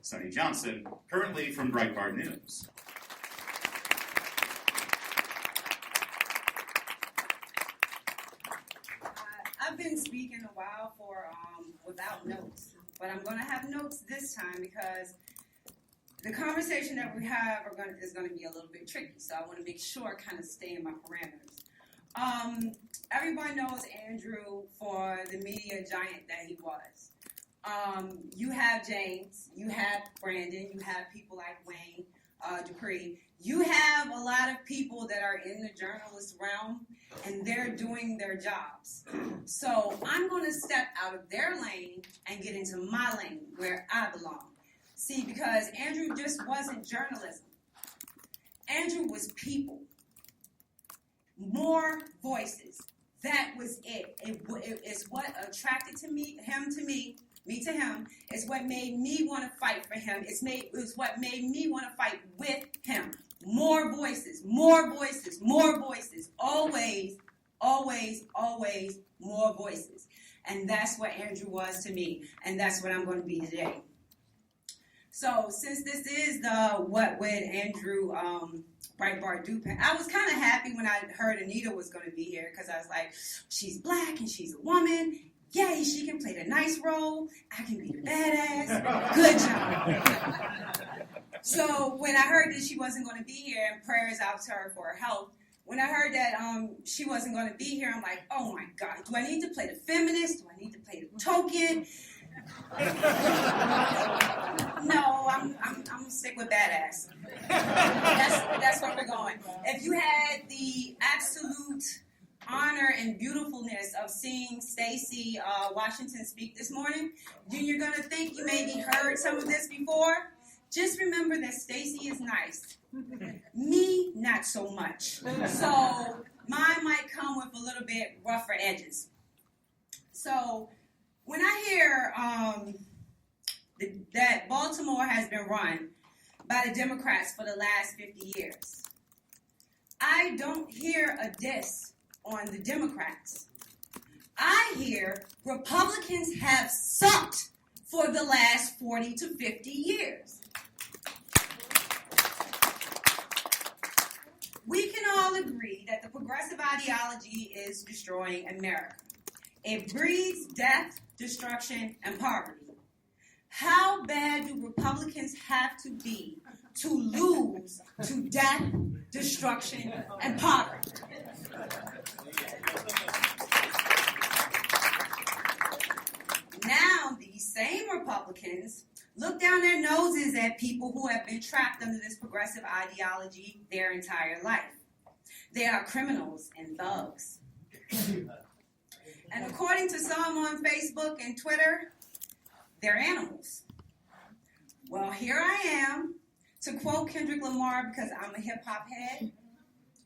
Sonnie Johnson, currently from Breitbart News. I've been speaking a while without notes, but I'm going to have notes this time because the conversation that we have is going to be a little bit tricky, so I want to make sure I kind of stay in my parameters. Everyone knows Andrew for the media giant that he was. You have James, you have Brandon, you have people like Wayne Dupree. You have a lot of people that are in the journalist realm, and they're doing their jobs. So I'm going to step out of their lane and get into my lane where I belong. See, because Andrew just wasn't journalism. Andrew was people. More voices. That was it. It's what attracted him to me to him. It's what made me want to fight for him. It's what made me want to fight with him. More voices, more voices, more voices. Always, always, always more voices. And that's what Andrew was to me. And that's what I'm going to be today. So since this is the What Would Andrew Breitbart Do? I was kind of happy when I heard Anita was going to be here because I was like, she's black and she's a woman. Yay, she can play the nice role. I can be the badass. Good job. So when I heard that she wasn't going to be here, and prayers out to her for her health, when I heard that she wasn't going to be here, I'm like, oh my God, do I need to play the feminist? Do I need to play the token? No, I'm sick with badass. That's where we're going. If you had the absolute honor and beautifulness of seeing Stacey Washington speak this morning, then you're going to think you maybe heard some of this before. Just remember that Stacey is nice. Me, not so much. So mine might come with a little bit rougher edges. So when I hear that Baltimore has been run by the Democrats for the last 50 years, I don't hear a diss on the Democrats. I hear Republicans have sucked for the last 40 to 50 years. We can all agree that the progressive ideology is destroying America. It breeds death, destruction, and poverty. How bad do Republicans have to be to lose to death, destruction, and poverty? Now, these same Republicans look down their noses at people who have been trapped under this progressive ideology their entire life. They are criminals and thugs. And according to some on Facebook and Twitter, they're animals. Well, here I am, to quote Kendrick Lamar, because I'm a hip-hop head,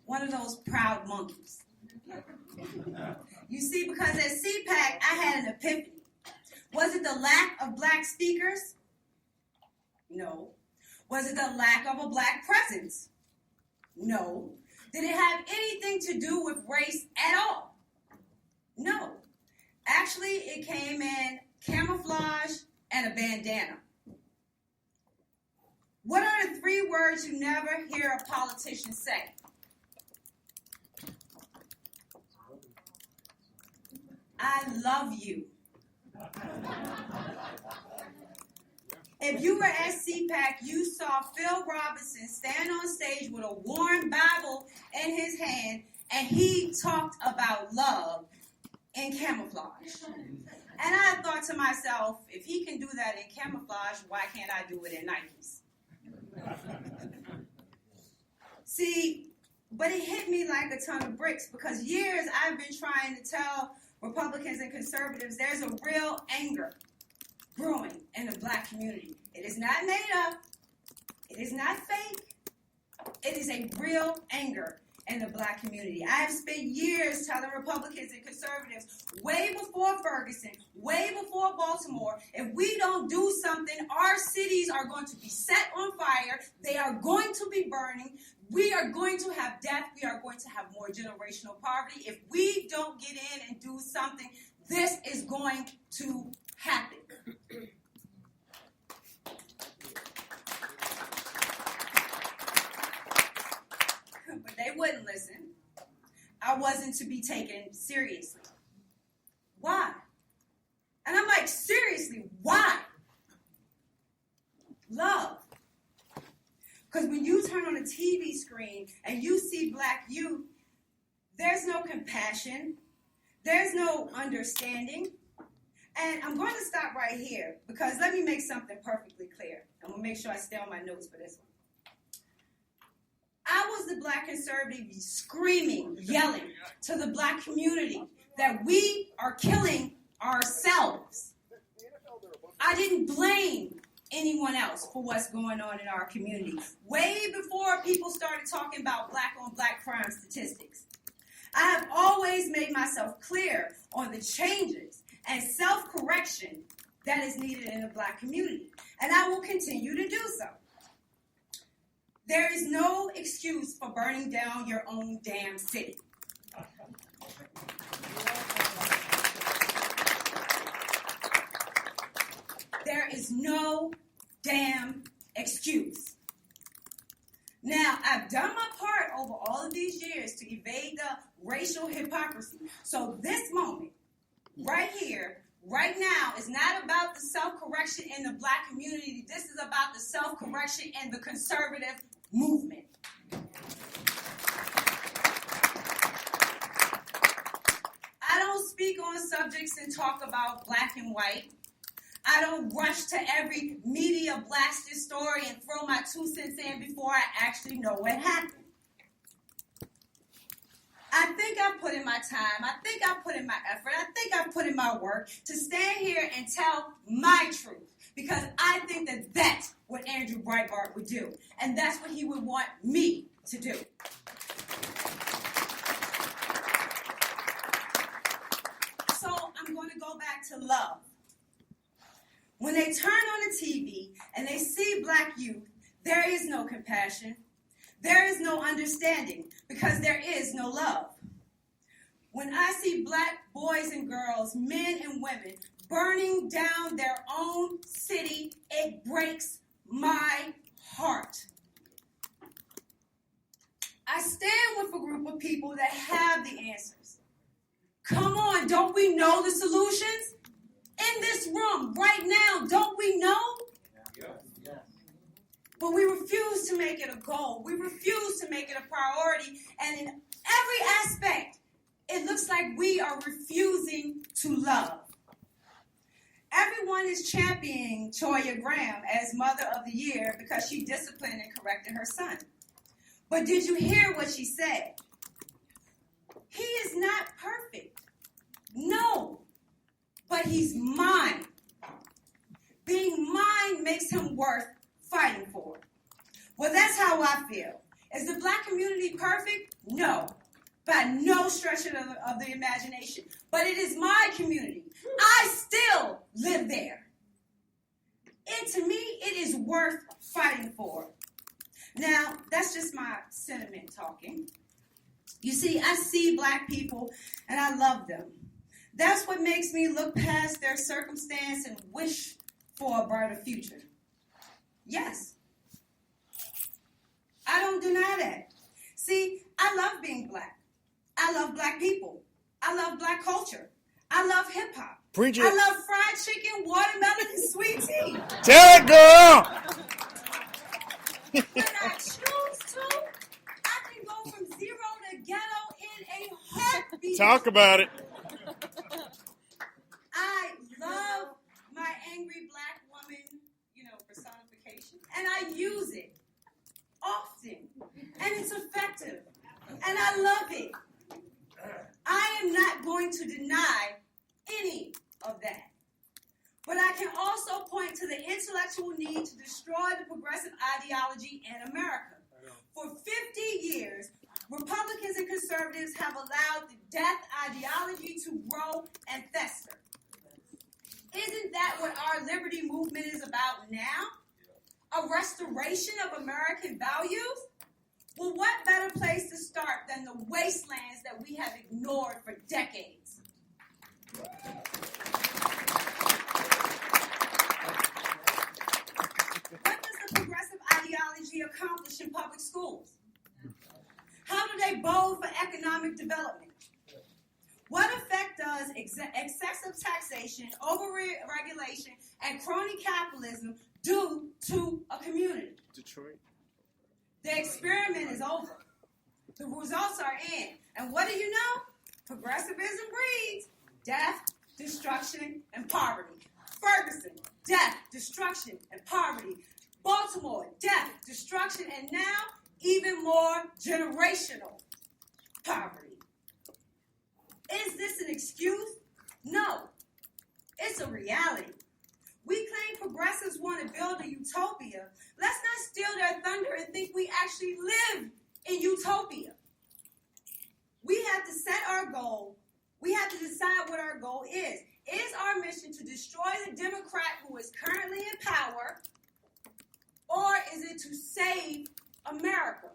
one of those proud monkeys. You see, because at CPAC, I had an epiphany. Was it the lack of black speakers? No. Was it the lack of a black presence? No. Did it have anything to do with race at all? No. Actually, it came in camouflage and a bandana. What are the 3 words you never hear a politician say? I love you. If you were at CPAC, you saw Phil Robinson stand on stage with a worn Bible in his hand, and he talked about love in camouflage. And I thought to myself, if he can do that in camouflage, why can't I do it in Nikes? See, but it hit me like a ton of bricks because years I've been trying to tell Republicans and conservatives there's a real anger brewing in the black community. It is not made up. It is not fake. It is a real anger in the black community. I have spent years telling Republicans and conservatives, way before Ferguson, way before Baltimore, if we don't do something, our cities are going to be set on fire. They are going to be burning. We are going to have death. We are going to have more generational poverty. If we don't get in and do something, this is going to happen. they wouldn't listen. I wasn't to be taken seriously. Why? And I'm like, seriously, why? Love. Because when you turn on a TV screen and you see black youth, there's no compassion. There's no understanding. And I'm going to stop right here because let me make something perfectly clear. I'm going to make sure I stay on my notes for this one. I was the black conservative screaming, yelling to the black community that we are killing ourselves. I didn't blame anyone else for what's going on in our community. Way before people started talking about black-on-black crime statistics. I have always made myself clear on the changes and self-correction that is needed in the black community. And I will continue to do so. There is no excuse for burning down your own damn city. There is no damn excuse. Now, I've done my part over all of these years to evade the racial hypocrisy. So this moment, right here, right now, is not about the self-correction in the black community. This is about the self-correction in the conservative movement. I don't speak on subjects and talk about black and white. I don't rush to every media blasted story and throw my 2 cents in before I actually know what happened. I think I've put in my time. I think I've put in my effort. I think I've put in my work to stand here and tell my truth. Because I think that that's what Andrew Breitbart would do. And that's what he would want me to do. So I'm going to go back to love. When they turn on the TV and they see black youth, there is no compassion. There is no understanding because there is no love. When I see black boys and girls, men and women, burning down their own city, it breaks my heart. I stand with a group of people that have the answers. Come on, don't we know the solutions? In this room, right now, don't we know? Yes. But we refuse to make it a goal. We refuse to make it a priority. And in every aspect, it looks like we are refusing to love. Everyone is championing Toya Graham as Mother of the Year because she disciplined and corrected her son. But did you hear what she said? He is not perfect. No. But he's mine. Being mine makes him worth fighting for. Well, that's how I feel. Is the black community perfect? No. By no stretch of the imagination. But it is my community. I still live there. And to me, it is worth fighting for. Now, that's just my sentiment talking. You see, I see black people and I love them. That's what makes me look past their circumstance and wish for a brighter future. Yes. I don't deny that. See, I love being black. I love black people. I love black culture. I love hip-hop. Preach it. I love fried chicken, watermelon, and sweet tea. Tell it, girl. When I choose to, I can go from zero to ghetto in a heartbeat. Talk about it. I love my angry black woman, personification, and I use it often, and it's effective, and I love it. I am not going to deny any of that. But I can also point to the intellectual need to destroy the progressive ideology in America. For 50 years, Republicans and conservatives have allowed the death ideology to grow and fester. Isn't that what our liberty movement is about now? A restoration of American values? Well, what better place to start than the wastelands that we have ignored for decades? What does the progressive ideology accomplish in public schools? How do They bold for economic development. What effect does excessive taxation, over-regulation, and crony capitalism do to a community? Detroit. The experiment is over. The results are in. And what do you know? Progressivism breeds death, destruction, and poverty. Ferguson, death, destruction, and poverty. Baltimore, death, destruction, and now even more generational poverty. Is this an excuse? No. It's a reality. We claim progressives want to build a utopia. Let's not steal their thunder and think we actually live in utopia. We have to set our goal. We have to decide what our goal is. Is our mission to destroy the Democrat who is currently in power, or is it to save America?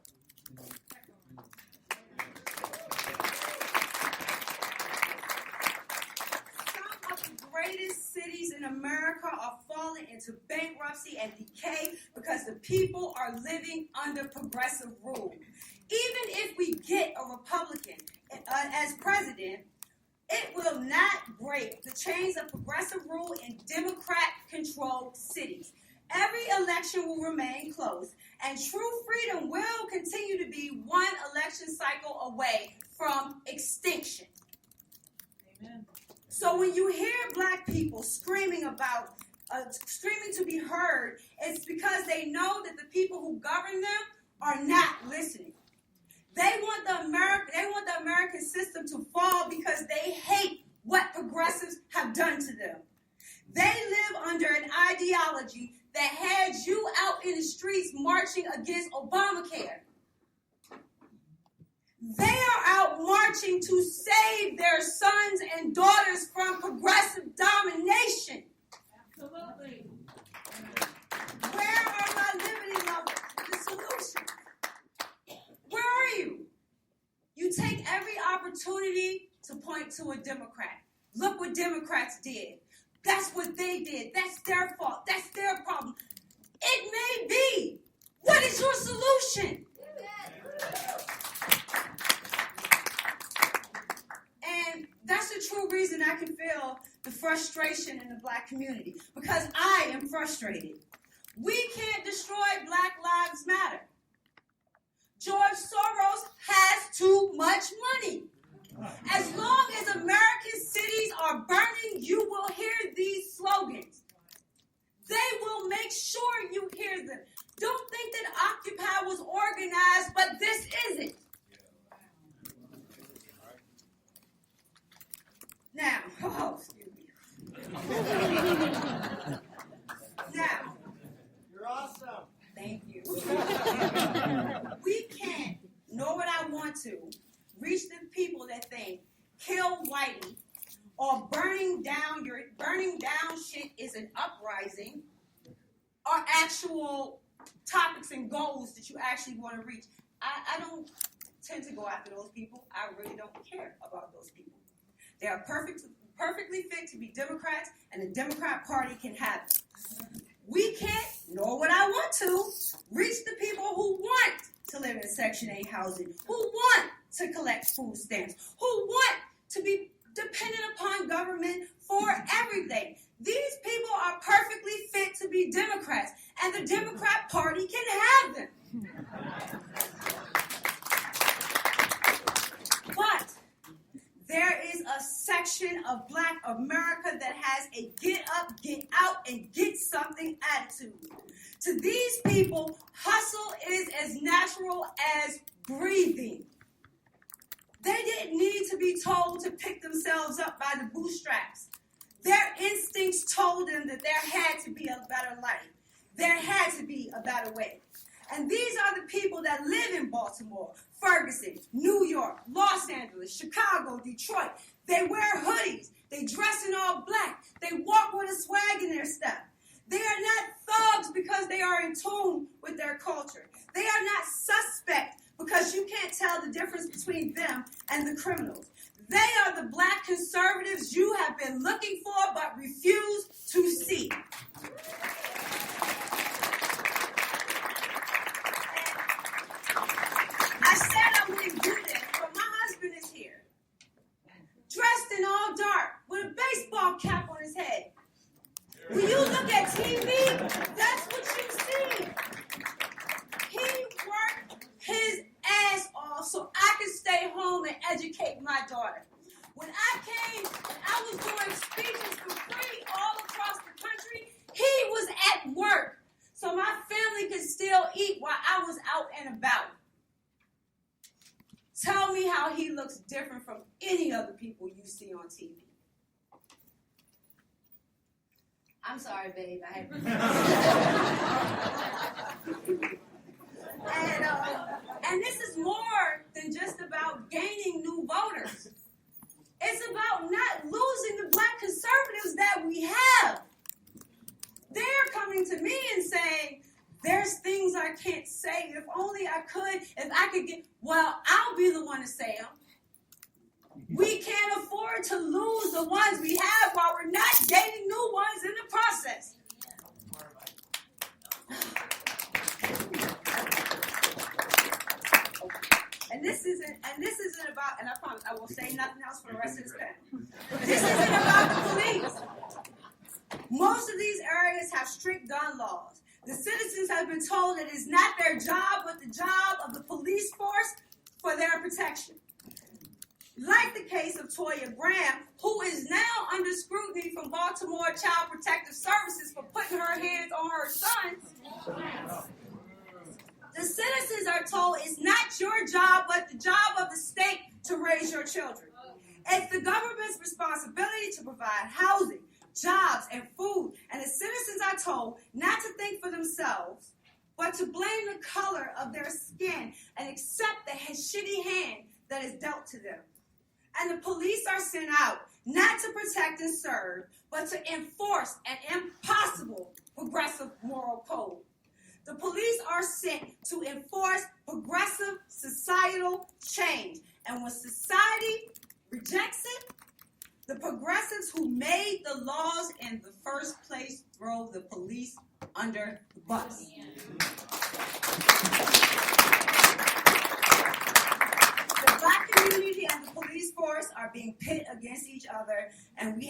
Some of the greatest cities in America are falling into bankruptcy and decay because the people are living under progressive rule. Even if we get a Republican as president, it will not break the chains of progressive rule in Democrat-controlled cities. Every election will remain close, and true freedom will continue to be one election cycle away from extinction. Amen. So when you hear black people screaming to be heard, it's because they know that the people who govern them are not listening. They want the American system to fall because they hate what progressives have done to them. They live under an ideology that had you out in the streets marching against Obamacare. They are out marching to save their sons and daughters from progressive domination. Absolutely. Where are my liberty lovers? The solution. Where are you? You take every opportunity to point to a Democrat. Look what Democrats did. That's what they did. That's their fault. That's their problem. It may be. What is your solution? And that's the true reason I can feel the frustration in the black community. Because I am frustrated. We can't destroy Black Lives Matter. George Soros has too much money. As long as American cities are burning, you will hear these slogans. They will make sure you hear them. Don't think that Occupy was organized, but this isn't. Now, excuse me. Now, you're awesome. Thank you. We can't, nor would I want to, reach the people that think kill Whitey or burning down shit is an uprising are actual topics and goals that you actually want to reach. I don't tend to go after those people. I really don't care about those people. They are perfectly fit to be Democrats, and the Democrat Party can have it. We can't, nor would I want to, reach the people who want to live in Section 8 housing, who want to collect food stamps, who want to be dependent upon government for everything. These people are perfectly fit to be Democrats, and the Democrat Party can have them. But there is a section of Black America that has a get up, get out, and get something attitude. To these people, hustle is as natural as breathing. They didn't need to be told to pick themselves up by the bootstraps. Their instincts told them that there had to be a better life. There had to be a better way. And these are the people that live in Baltimore, Ferguson, New York, Los Angeles, Chicago, Detroit. They wear hoodies. They dress in all black. They walk with a swag in their step. They are not thugs because they are in tune with their culture. They are not suspect because you can't tell the difference between them and the criminals. They are the Black conservatives you have been looking for but refuse to see. I said I'm going to do this. daughter. When I was doing speeches for free all across the country, he was at work. So my family could still eat while I was out and about. Tell me how he looks different from any other people you see on TV. I'm sorry, babe. And this is more than just about gaining new voters. It's about not losing the black conservatives that we have. They're coming to me and saying, there's things I can't say. If only I could, if I could get, well, I'll be the one to say them. We can't afford to lose the ones we have while we're not gaining new ones in the process. And this isn't about, and I promise I will say nothing else for the rest of this panel. This isn't about the police. Most of these areas have strict gun laws. The citizens have been told it is not their job, but the job of the police force for their protection. Like the case of Toya Graham, who is now under scrutiny from Baltimore Child Protective Services for putting her hands on her sons. The citizens are told it's not your job, but the job of the state to raise your children. It's the government's responsibility to provide housing, jobs, and food. And the citizens are told not to think for themselves, but to blame the color of their skin and accept the shitty hand that is dealt to them. And the police are sent out not to protect and serve, but to enforce an impossible progressive moral code. The police are sent to enforce progressive societal change. And when society rejects it, the progressives who made the laws in the first place throw the police under the bus. The black community and the police force are being pit against each other, and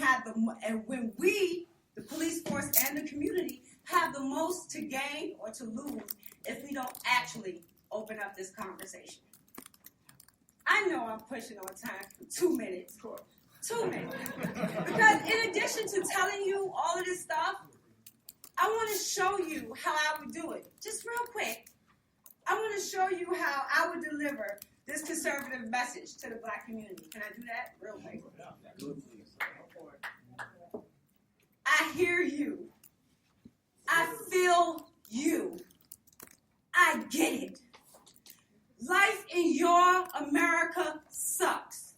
when we, the police force and the community, have the most to gain or to lose if we don't actually open up this conversation. I know I'm pushing on time for 2 minutes. 2 minutes. Because in addition to telling you all of this stuff, I want to show you how I would do it. Just real quick. I want to show you how I would deliver this conservative message to the black community. Can I do that real quick? I hear you. I feel you. I get it. Life in your America sucks.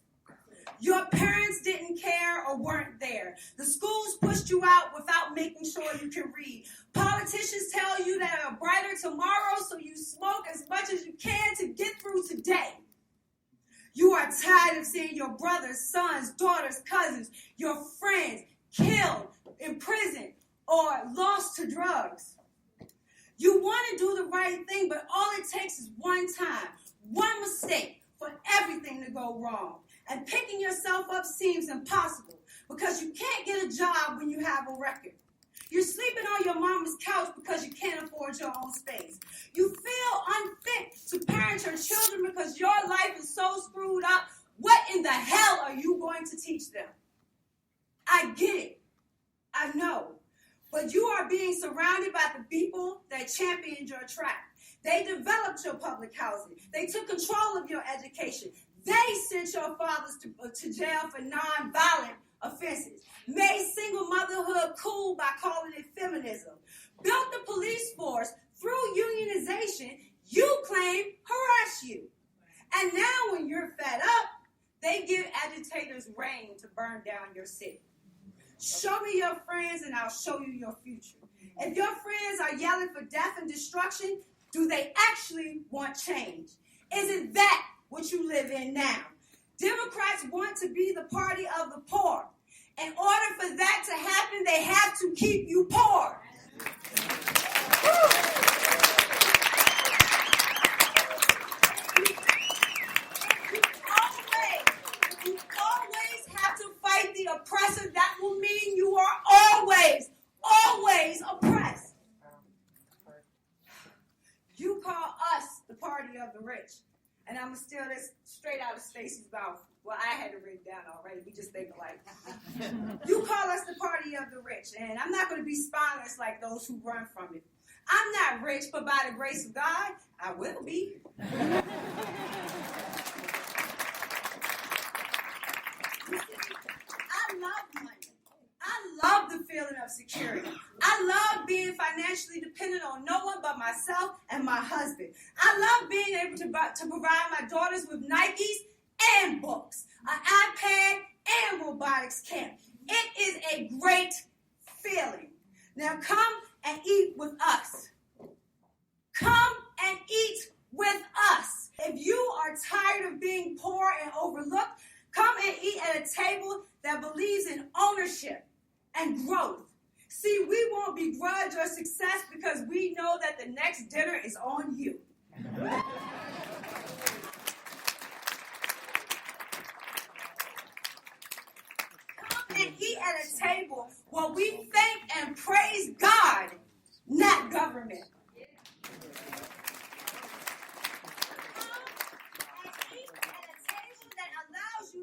Your parents didn't care or weren't there. The schools pushed you out without making sure you can read. Politicians tell you that a brighter tomorrow, so you smoke as much as you can to get through today. You are tired of seeing your brothers, sons, daughters, cousins, your friends killed, imprisoned, or lost to drugs. You want to do the right thing, but all it takes is one time, one mistake for everything to go wrong. And picking yourself up seems impossible because you can't get a job when you have a record. You're sleeping on your mama's couch because you can't afford your own space. You feel unfit to parent your children because your life is so screwed up. What in the hell are you going to teach them? I get it. I know. But you are being surrounded by the people that championed your track. They developed your public housing. They took control of your education. They sent your fathers to jail for nonviolent offenses. Made single motherhood cool by calling it feminism. Built the police force through unionization. You claim harass you. And now when you're fed up, they give agitators reign to burn down your city. Show me your friends and I'll show you your future. If your friends are yelling for death and destruction, do they actually want change? Isn't that what you live in now? Democrats want to be the party of the poor. In order for that to happen, they have to keep you poor. You always have to fight the oppressor. That will mean you are always oppressed. You call us the party of the rich. And and I'm going to steal this straight out of Stacey's mouth. Well, I had it written down already. We just think alike. You call us the party of the rich, and I'm not going to be spineless like those who run from it. I'm not rich, but by the grace of God, I will be. I love money. I love the feeling of security. I love being financially dependent on no one but myself and my husband. I love being able to provide my daughters with Nikes and books, an iPad and robotics camp. It is a great feeling. Now come and eat with us. Come and eat with us. If you are tired of being poor and overlooked, come and eat at a table that believes in ownership and growth. See, we won't begrudge your success because we know that the next dinner is on you. Come and eat at a table where we thank and praise God, not government.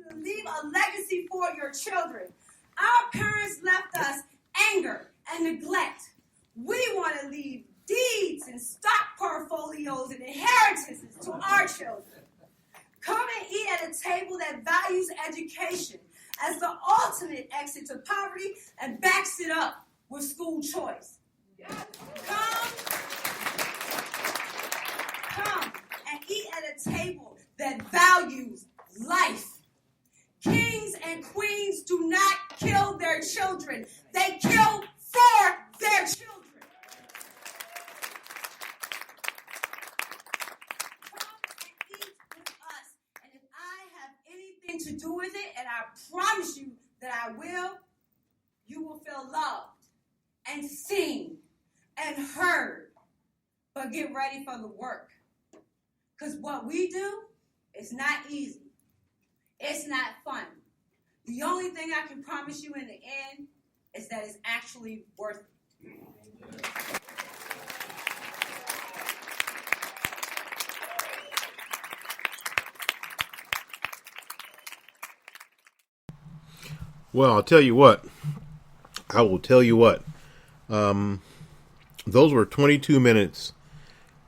To leave a legacy for your children. Our parents left us anger and neglect. We want to leave deeds and stock portfolios and inheritances to our children. Come and eat at a table that values education as the ultimate exit to poverty and backs it up with school choice. Come and eat at a table that values life. Kings and queens do not kill their children. They kill for their children. Come and eat with us. And if I have anything to do with it, and I promise you that I will, you will feel loved and seen and heard. But get ready for the work. Because what we do is not easy. It's not fun. The only thing I can promise you in the end is that it's actually worth it. Well, I'll tell you what. I will tell you what. Those were 22 minutes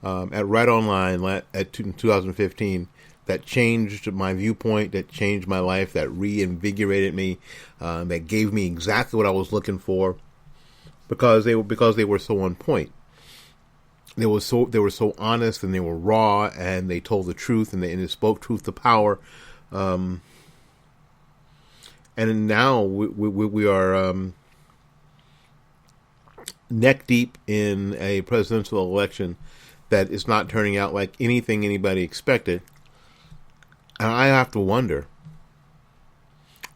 at Right Online at 2015 that changed my viewpoint, that changed my life, that reinvigorated me, that gave me exactly what I was looking for, because they were so on point. They were so honest, and they were raw, and they told the truth, and they spoke truth to power. And now we are neck deep in a presidential election that is not turning out like anything anybody expected. And I have to wonder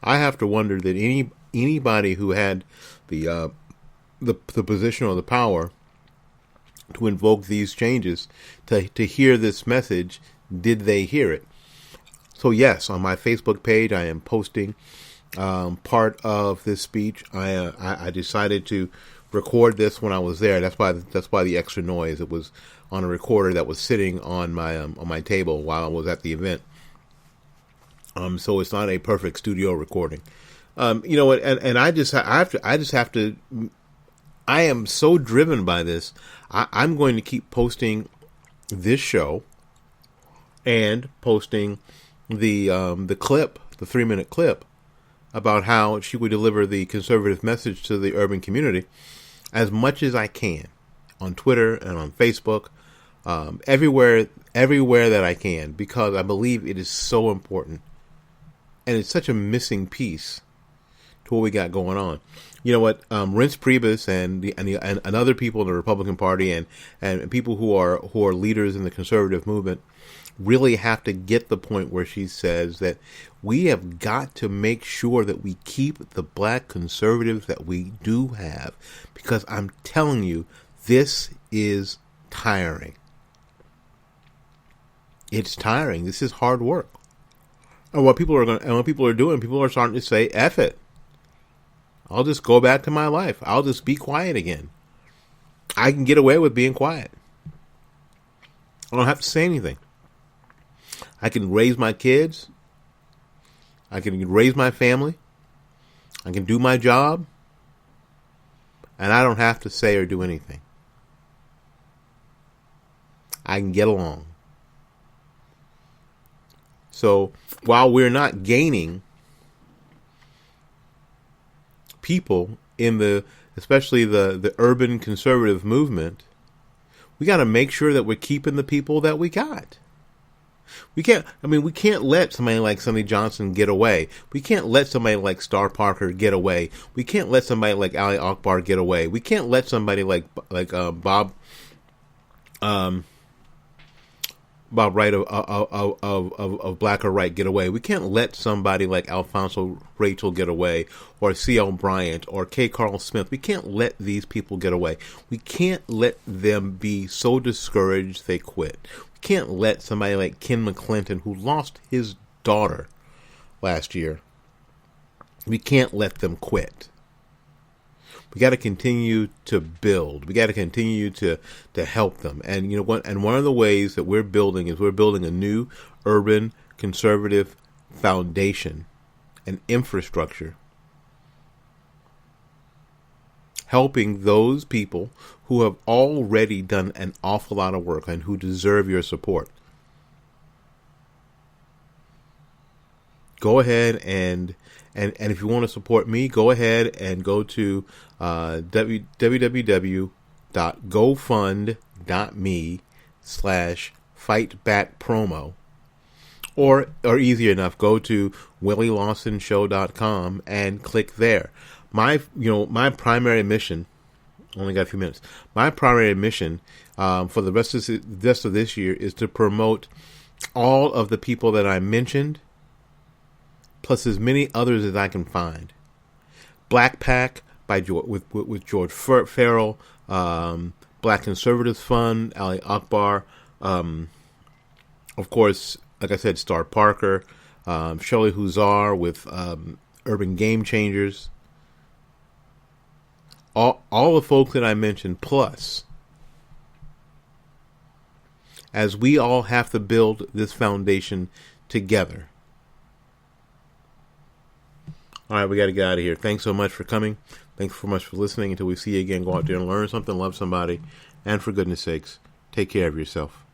that anybody who had the position or the power to invoke these changes, to hear this message, did they hear it? So yes, on my Facebook page, I am posting part of this speech. I decided to record this when I was there. That's why the extra noise. It was on a recorder that was sitting on my table while I was at the event. So it's not a perfect studio recording. You know what? And I just have to. I am so driven by this. I'm going to keep posting this show and posting the clip, the 3-minute clip about how she would deliver the conservative message to the urban community as much as I can on Twitter and on Facebook, everywhere that I can, because I believe it is so important. And it's such a missing piece to what we got going on. You know what? Reince Priebus and other people in the Republican Party and people who are leaders in the conservative movement really have to get the point where she says that we have got to make sure that we keep the black conservatives that we do have, because I'm telling you, this is tiring. It's tiring. This is hard work. And what people are doing, people are starting to say, F it. I'll just go back to my life. I'll just be quiet again. I can get away with being quiet. I don't have to say anything. I can raise my kids. I can raise my family. I can do my job. And I don't have to say or do anything. I can get along. So while we're not gaining people in especially the urban conservative movement, we got to make sure that we're keeping the people that we got. We can't let somebody like Sonnie Johnson get away. We can't let somebody like Star Parker get away. We can't let somebody like Ali Akbar get away. We can't let somebody like Bob Wright of Black or Right get away. We can't let somebody like Alfonso Rachel get away, or C.L. Bryant, or K. Carl Smith. We can't let these people get away. We can't let them be so discouraged they quit. We can't let somebody like Ken McClinton, who lost his daughter last year, we can't let them quit. We got to continue to build. We got to continue to help them. And you know what? And one of the ways that we're building is we're building a new urban conservative foundation and infrastructure, helping those people who have already done an awful lot of work and who deserve your support. Go ahead and if you want to support me, go ahead and go to www.gofund.me/fightbackpromo, or easier enough, go to willielawsonshow.com and click there. My primary mission, only got a few minutes. My primary mission for the rest of this year is to promote all of the people that I mentioned, plus as many others as I can find. Black Pack by with George Farrell, Black Conservatives Fund, Ali Akbar, of course, like I said, Star Parker, Shirley Huzar with Urban Game Changers. All the folks that I mentioned, plus as we all have to build this foundation together. All right, we got to get out of here. Thanks so much for coming. Thanks so much for listening. Until we see you again, go out there and learn something, love somebody, and for goodness sakes, take care of yourself.